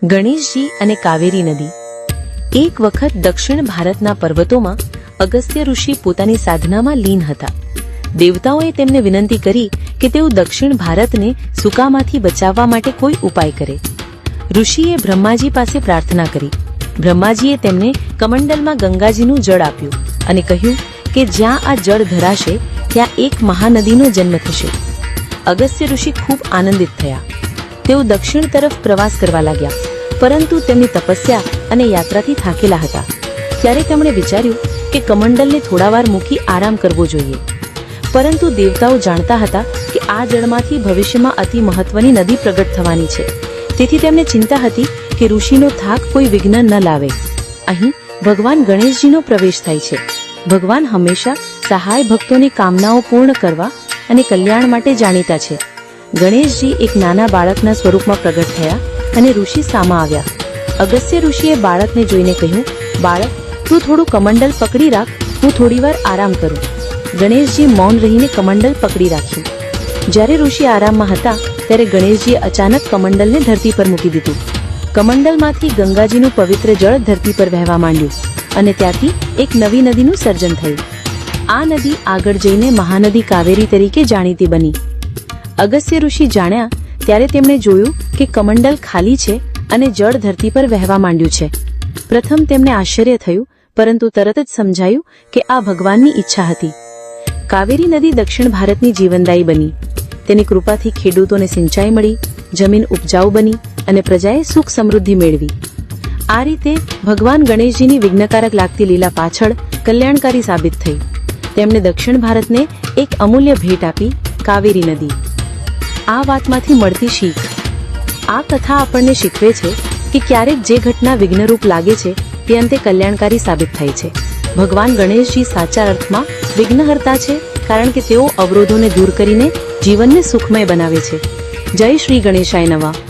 ગણેશજી અને કાવેરી નદી। એક વખત દક્ષિણ ભારતના પર્વતોમાં અગસ્ત્ય ઋષિ પોતાની સાધનામાં લીન હતા। દેવતાઓએ તેમને વિનંતી કરી કે તેઓ દક્ષિણ ભારતને સૂકામાંથી બચાવવા માટે કોઈ ઉપાય કરે। ઋષિએ બ્રહ્માજી પાસે પ્રાર્થના કરી। બ્રહ્માજીએ તેમને કમંડલમાં ગંગાજીનું જળ આપ્યું અને કહ્યું કે જ્યાં આ જળ ધરાશે ત્યાં એક મહાનદીનો જન્મ થશે। અગસ્ત્ય ઋષિ ખૂબ આનંદિત થયા। તેઓ દક્ષિણ તરફ પ્રવાસ કરવા લાગ્યા, પરંતુ તેમની તપસ્યા અને યાત્રાથી થાકેલા હતા। ત્યારે તેમણે વિચાર્યું કે કમંડલને થોડાવાર મૂકી આરામ કરવો જોઈએ, પરંતુ દેવતાઓ જાણતા હતા કે આ જળમાંથી ભવિષ્યમાં અતિ મહત્વની નદી પ્રગટ થવાની છે। તેથી તેમને ચિંતા હતી કે ઋષિનો થાક કોઈ વિઘ્ન ન લાવે। અહીં ભગવાન ગણેશજીનો પ્રવેશ થાય છે। ભગવાન હંમેશા સહાય ભક્તોની કામનાઓ પૂર્ણ કરવા અને કલ્યાણ માટે જાણીતા છે। ગણેશજી એક નાના બાળકના સ્વરૂપમાં પ્રગટ થયા અને ઋષિ સામા આવ્યા। અગસ્ત્ય ઋષિએ બાળકને જોઈને કહ્યું, બાળક, તું થોડું કમંડલ પકડી રાખ, હું થોડીવાર આરામ કરું। ગણેશજી મૌન રહીને કમંડલ પકડી રાખ્યું। જ્યારે ઋષિ આરામમાં હતા ત્યારે ગણેશજીએ અચાનક કમંડલને ધરતી પર મૂકી દીધું। કમંડલમાંથી ગંગાજીનું પવિત્ર જળ ધરતી પર વહેવા માંડ્યું અને ત્યાંથી એક નવી નદીનું સર્જન થયું। આ નદી આગળ જઈને મહાનદી કાવેરી તરીકે જાણીતી બની। અગસ્ત્ય ઋષિ જાણ્યા ત્યારે તેમણે જોયું કે કમંડલ ખાલી છે અને જળ ધરતી પર વહેવા માંડ્યું છે। પ્રથમ તેમને આશ્ચર્ય થયું, પરંતુ તરત જ સમજાયું કે આ ભગવાનની ઈચ્છા હતી। કાવેરી નદી દક્ષિણ ભારતની જીવનદાયી બની। તેની કૃપાથી ખેડૂતોને સિંચાઈ મળી, જમીન ઉપજાઉ બની અને પ્રજાએ સુખ સમૃદ્ધિ મેળવી। આ રીતે ભગવાન ગણેશજીની વિઘ્નકારક લાગતી લીલા પાછળ કલ્યાણકારી સાબિત થઈ। તેમણે દક્ષિણ ભારતને એક અમૂલ્ય ભેટ આપી, કાવેરી નદી। આ વાતમાંથી મળતી શીખ। આ કથા આપણને શીખવે છે કે ક્યારેક જે ઘટના વિઘ્નરૂપ લાગે છે તે અંતે કલ્યાણકારી સાબિત થાય છે। ભગવાન ગણેશજી સાચા અર્થમાં વિઘ્નહર્તા છે, કારણ કે તેઓ અવરોધોને દૂર કરીને જીવનને સુખમય બનાવે છે। જય શ્રી ગણેશાય નમઃ।